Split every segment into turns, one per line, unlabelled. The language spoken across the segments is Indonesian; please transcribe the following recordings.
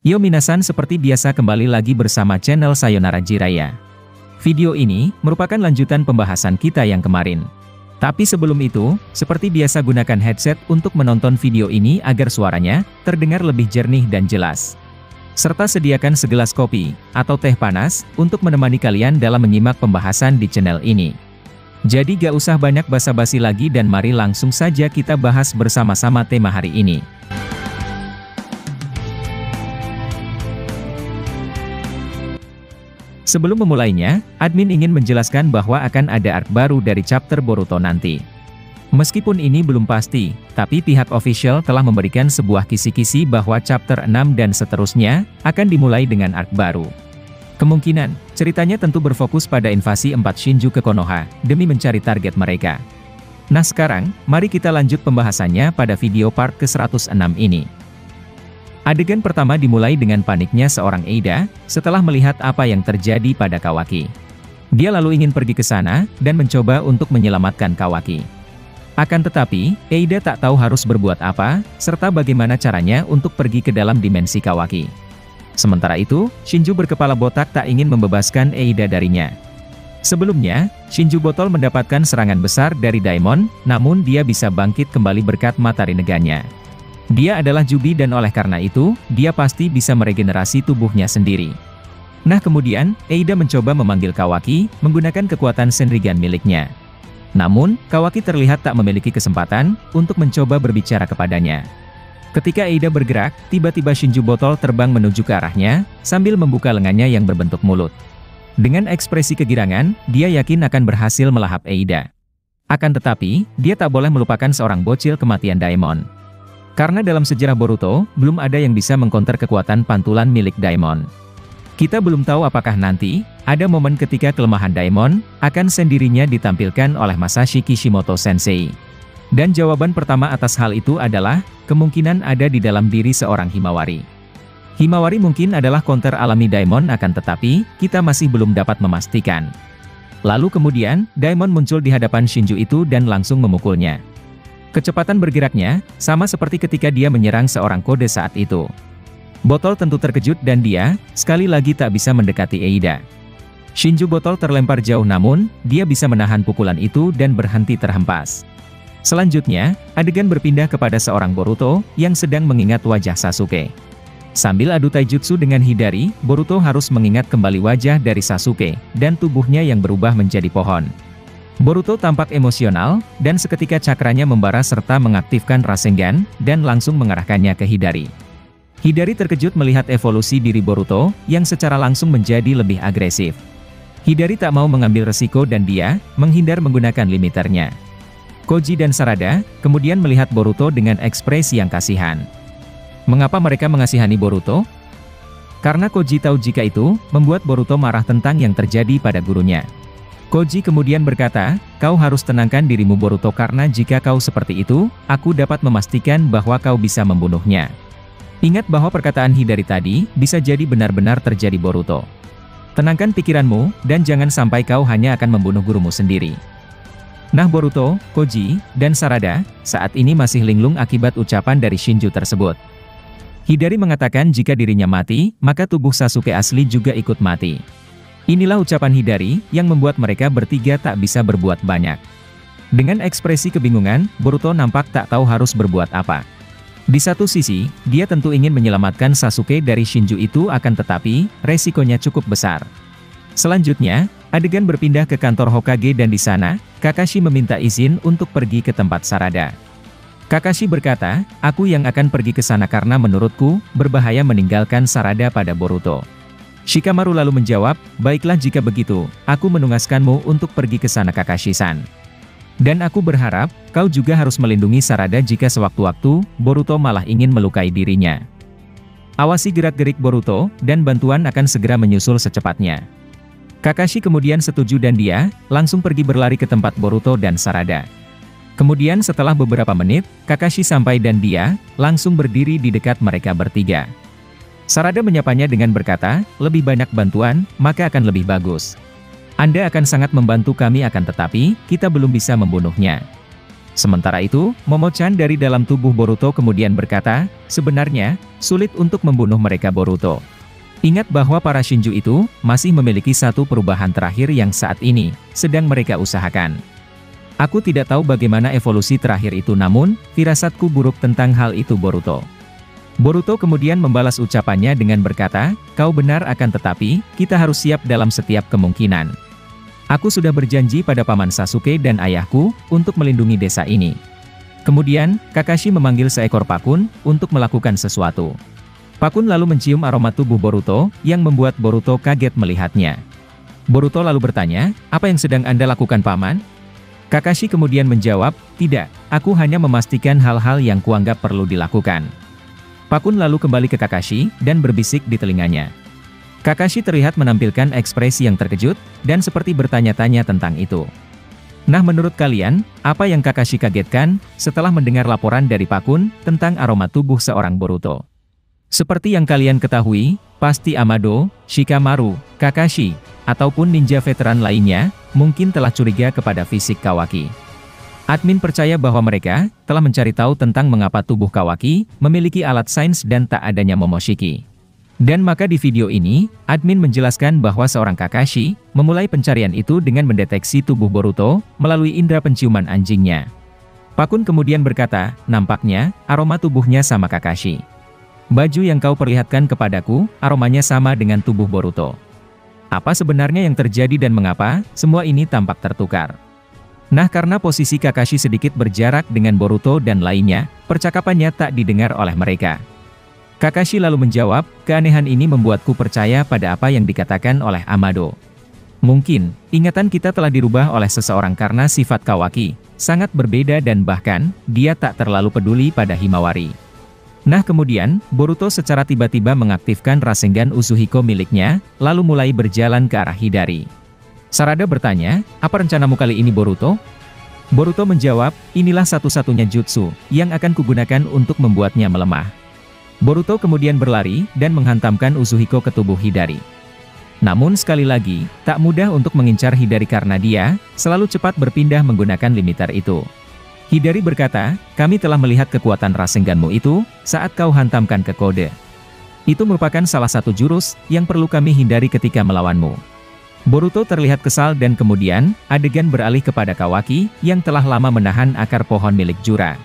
Yo minasan, seperti biasa kembali lagi bersama channel Sayonara Jiraiya. Video ini merupakan lanjutan pembahasan kita yang kemarin. Tapi sebelum itu, seperti biasa gunakan headset untuk menonton video ini agar suaranya terdengar lebih jernih dan jelas. Serta sediakan segelas kopi atau teh panas untuk menemani kalian dalam menyimak pembahasan di channel ini. Jadi gak usah banyak basa-basi lagi dan mari langsung saja kita bahas bersama-sama tema hari ini. Sebelum memulainya, admin ingin menjelaskan bahwa akan ada arc baru dari chapter Boruto nanti. Meskipun ini belum pasti, tapi pihak official telah memberikan sebuah kisi-kisi bahwa chapter 6 dan seterusnya akan dimulai dengan arc baru. Kemungkinan, ceritanya tentu berfokus pada invasi 4 Shinju ke Konoha, demi mencari target mereka. Nah sekarang, mari kita lanjut pembahasannya pada video part ke-106 ini. Adegan pertama dimulai dengan paniknya seorang Eida, setelah melihat apa yang terjadi pada Kawaki. Dia lalu ingin pergi ke sana, dan mencoba untuk menyelamatkan Kawaki. Akan tetapi, Eida tak tahu harus berbuat apa, serta bagaimana caranya untuk pergi ke dalam dimensi Kawaki. Sementara itu, Shinju berkepala botak tak ingin membebaskan Eida darinya. Sebelumnya, Shinju botol mendapatkan serangan besar dari Daimon, namun dia bisa bangkit kembali berkat mata Rinnegan-nya. Dia adalah Jubi dan oleh karena itu, dia pasti bisa meregenerasi tubuhnya sendiri. Nah kemudian, Eida mencoba memanggil Kawaki, menggunakan kekuatan Senrigan miliknya. Namun, Kawaki terlihat tak memiliki kesempatan untuk mencoba berbicara kepadanya. Ketika Eida bergerak, tiba-tiba Shinju botol terbang menuju ke arahnya, sambil membuka lengannya yang berbentuk mulut. Dengan ekspresi kegirangan, dia yakin akan berhasil melahap Eida. Akan tetapi, dia tak boleh melupakan seorang bocil kematian Daimon. Karena dalam sejarah Boruto, belum ada yang bisa mengkonter kekuatan pantulan milik Daimon. Kita belum tahu apakah nanti, ada momen ketika kelemahan Daimon, akan sendirinya ditampilkan oleh Masashi Kishimoto Sensei. Dan jawaban pertama atas hal itu adalah, kemungkinan ada di dalam diri seorang Himawari. Himawari mungkin adalah counter alami Daimon akan tetapi, kita masih belum dapat memastikan. Lalu kemudian, Daimon muncul di hadapan Shinju itu dan langsung memukulnya. Kecepatan bergeraknya, sama seperti ketika dia menyerang seorang kode saat itu. Botol tentu terkejut dan dia, sekali lagi tak bisa mendekati Eida. Shinju botol terlempar jauh namun, dia bisa menahan pukulan itu dan berhenti terhempas. Selanjutnya, adegan berpindah kepada seorang Boruto, yang sedang mengingat wajah Sasuke. Sambil adu taijutsu dengan Hidari, Boruto harus mengingat kembali wajah dari Sasuke, dan tubuhnya yang berubah menjadi pohon. Boruto tampak emosional, dan seketika cakranya membara serta mengaktifkan Rasengan, dan langsung mengarahkannya ke Hidari. Hidari terkejut melihat evolusi diri Boruto, yang secara langsung menjadi lebih agresif. Hidari tak mau mengambil resiko dan dia, menghindar menggunakan limiternya. Koji dan Sarada, kemudian melihat Boruto dengan ekspresi yang kasihan. Mengapa mereka mengasihani Boruto? Karena Koji tahu jika itu, membuat Boruto marah tentang yang terjadi pada gurunya. Koji kemudian berkata, kau harus tenangkan dirimu Boruto karena jika kau seperti itu, aku dapat memastikan bahwa kau bisa membunuhnya. Ingat bahwa perkataan Hidari tadi, bisa jadi benar-benar terjadi Boruto. Tenangkan pikiranmu, dan jangan sampai kau hanya akan membunuh gurumu sendiri. Nah Boruto, Koji, dan Sarada, saat ini masih linglung akibat ucapan dari Shinju tersebut. Hidari mengatakan jika dirinya mati, maka tubuh Sasuke asli juga ikut mati. Inilah ucapan Hidari, yang membuat mereka bertiga tak bisa berbuat banyak. Dengan ekspresi kebingungan, Boruto nampak tak tahu harus berbuat apa. Di satu sisi, dia tentu ingin menyelamatkan Sasuke dari Shinju itu akan tetapi, resikonya cukup besar. Selanjutnya, adegan berpindah ke kantor Hokage dan di sana, Kakashi meminta izin untuk pergi ke tempat Sarada. Kakashi berkata, aku yang akan pergi ke sana karena menurutku, berbahaya meninggalkan Sarada pada Boruto. Shikamaru lalu menjawab, baiklah jika begitu, aku menugaskanmu untuk pergi ke sana Kakashi-san. Dan aku berharap, kau juga harus melindungi Sarada jika sewaktu-waktu, Boruto malah ingin melukai dirinya. Awasi gerak-gerik Boruto, dan bantuan akan segera menyusul secepatnya. Kakashi kemudian setuju dan dia, langsung pergi berlari ke tempat Boruto dan Sarada. Kemudian setelah beberapa menit, Kakashi sampai dan dia, langsung berdiri di dekat mereka bertiga. Sarada menyapanya dengan berkata, lebih banyak bantuan, maka akan lebih bagus. Anda akan sangat membantu kami akan tetapi, kita belum bisa membunuhnya. Sementara itu, Momo-chan dari dalam tubuh Boruto kemudian berkata, sebenarnya, sulit untuk membunuh mereka Boruto. Ingat bahwa para Shinju itu, masih memiliki satu perubahan terakhir yang saat ini, sedang mereka usahakan. Aku tidak tahu bagaimana evolusi terakhir itu namun, firasatku buruk tentang hal itu Boruto. Boruto kemudian membalas ucapannya dengan berkata, kau benar akan tetapi, kita harus siap dalam setiap kemungkinan. Aku sudah berjanji pada Paman Sasuke dan ayahku, untuk melindungi desa ini. Kemudian, Kakashi memanggil seekor pakun, untuk melakukan sesuatu. Pakun lalu mencium aroma tubuh Boruto, yang membuat Boruto kaget melihatnya. Boruto lalu bertanya, apa yang sedang Anda lakukan Paman? Kakashi kemudian menjawab, tidak, aku hanya memastikan hal-hal yang kuanggap perlu dilakukan. Pakun lalu kembali ke Kakashi, dan berbisik di telinganya. Kakashi terlihat menampilkan ekspresi yang terkejut, dan seperti bertanya-tanya tentang itu. Nah menurut kalian, apa yang Kakashi kagetkan, setelah mendengar laporan dari Pakun, tentang aroma tubuh seorang Boruto? Seperti yang kalian ketahui, pasti Amado, Shikamaru, Kakashi, ataupun ninja veteran lainnya, mungkin telah curiga kepada fisik Kawaki. Admin percaya bahwa mereka, telah mencari tahu tentang mengapa tubuh Kawaki, memiliki alat sains dan tak adanya Momoshiki. Dan maka di video ini, admin menjelaskan bahwa seorang Kakashi, memulai pencarian itu dengan mendeteksi tubuh Boruto, melalui indera penciuman anjingnya. Pakun kemudian berkata, nampaknya, aroma tubuhnya sama Kakashi. Baju yang kau perlihatkan kepadaku, aromanya sama dengan tubuh Boruto. Apa sebenarnya yang terjadi dan mengapa, semua ini tampak tertukar. Nah karena posisi Kakashi sedikit berjarak dengan Boruto dan lainnya, percakapannya tak didengar oleh mereka. Kakashi lalu menjawab, keanehan ini membuatku percaya pada apa yang dikatakan oleh Amado. Mungkin, ingatan kita telah dirubah oleh seseorang karena sifat Kawaki, sangat berbeda dan bahkan, dia tak terlalu peduli pada Himawari. Nah kemudian, Boruto secara tiba-tiba mengaktifkan Rasengan Uzuhiko miliknya, lalu mulai berjalan ke arah Hidari. Sarada bertanya, apa rencanamu kali ini Boruto? Boruto menjawab, inilah satu-satunya jutsu, yang akan kugunakan untuk membuatnya melemah. Boruto kemudian berlari, dan menghantamkan Uzuhiko ke tubuh Hidari. Namun sekali lagi, tak mudah untuk mengincar Hidari karena dia, selalu cepat berpindah menggunakan limiter itu. Hidari berkata, kami telah melihat kekuatan Rasenganmu itu, saat kau hantamkan ke kode. Itu merupakan salah satu jurus, yang perlu kami hindari ketika melawanmu. Boruto terlihat kesal dan kemudian, adegan beralih kepada Kawaki, yang telah lama menahan akar pohon milik Jura.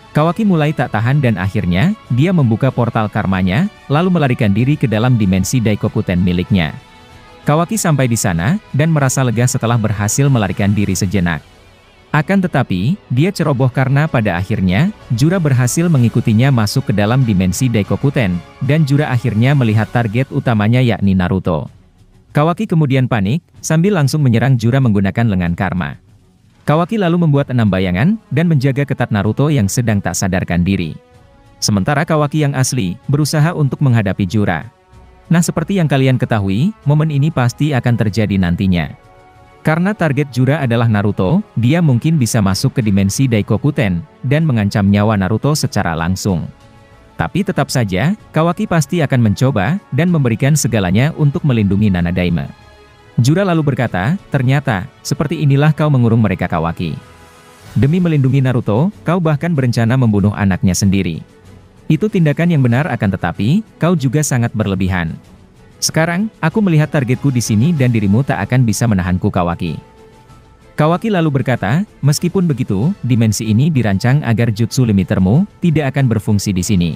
Kawaki mulai tak tahan dan akhirnya, dia membuka portal karmanya, lalu melarikan diri ke dalam dimensi Daikokuten miliknya. Kawaki sampai di sana, dan merasa lega setelah berhasil melarikan diri sejenak. Akan tetapi, dia ceroboh karena pada akhirnya, Jura berhasil mengikutinya masuk ke dalam dimensi Daikokuten, dan Jura akhirnya melihat target utamanya yakni Naruto. Kawaki kemudian panik, sambil langsung menyerang Jura menggunakan lengan karma. Kawaki lalu membuat 6 bayangan, dan menjaga ketat Naruto yang sedang tak sadarkan diri. Sementara Kawaki yang asli, berusaha untuk menghadapi Jura. Nah seperti yang kalian ketahui, momen ini pasti akan terjadi nantinya. Karena target Jura adalah Naruto, dia mungkin bisa masuk ke dimensi Daikokuten, dan mengancam nyawa Naruto secara langsung. Tapi tetap saja, Kawaki pasti akan mencoba, dan memberikan segalanya untuk melindungi Nanadaime. Jura lalu berkata, ternyata, seperti inilah kau mengurung mereka Kawaki. Demi melindungi Naruto, kau bahkan berencana membunuh anaknya sendiri. Itu tindakan yang benar akan tetapi, kau juga sangat berlebihan. Sekarang, aku melihat targetku di sini dan dirimu tak akan bisa menahanku Kawaki. Kawaki lalu berkata, meskipun begitu, dimensi ini dirancang agar jutsu limitermu, tidak akan berfungsi di sini.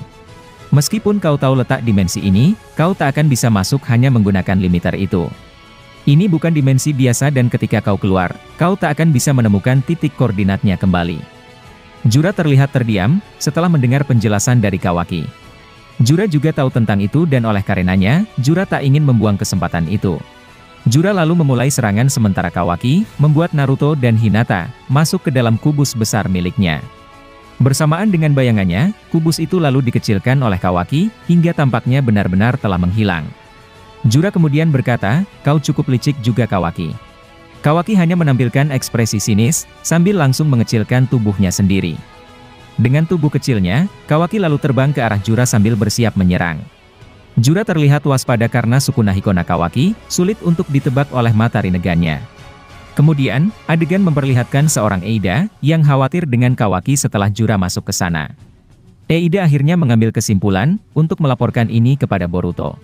Meskipun kau tahu letak dimensi ini, kau tak akan bisa masuk hanya menggunakan limiter itu. Ini bukan dimensi biasa dan ketika kau keluar, kau tak akan bisa menemukan titik koordinatnya kembali. Jura terlihat terdiam, setelah mendengar penjelasan dari Kawaki. Jura juga tahu tentang itu dan oleh karenanya, Jura tak ingin membuang kesempatan itu. Jura lalu memulai serangan sementara Kawaki, membuat Naruto dan Hinata, masuk ke dalam kubus besar miliknya. Bersamaan dengan bayangannya, kubus itu lalu dikecilkan oleh Kawaki, hingga tampaknya benar-benar telah menghilang. Jura kemudian berkata, kau cukup licik juga Kawaki. Kawaki hanya menampilkan ekspresi sinis, sambil langsung mengecilkan tubuhnya sendiri. Dengan tubuh kecilnya, Kawaki lalu terbang ke arah Jura sambil bersiap menyerang. Jura terlihat waspada karena Sukuna Hikona Kawaki, sulit untuk ditebak oleh mata Rinnegan-nya. Kemudian, adegan memperlihatkan seorang Eida yang khawatir dengan Kawaki setelah Jura masuk ke sana. Eida akhirnya mengambil kesimpulan untuk melaporkan ini kepada Boruto.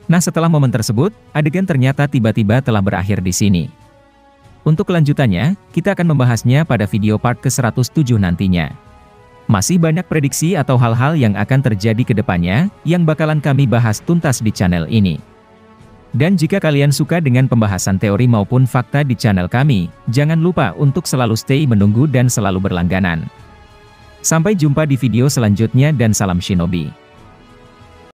Nah, setelah momen tersebut, adegan ternyata tiba-tiba telah berakhir di sini. Untuk kelanjutannya, kita akan membahasnya pada video part ke-107 nantinya. Masih banyak prediksi atau hal-hal yang akan terjadi ke depannya yang bakalan kami bahas tuntas di channel ini. Dan jika kalian suka dengan pembahasan teori maupun fakta di channel kami, jangan lupa untuk selalu stay menunggu dan selalu berlangganan. Sampai jumpa di video selanjutnya dan salam Shinobi.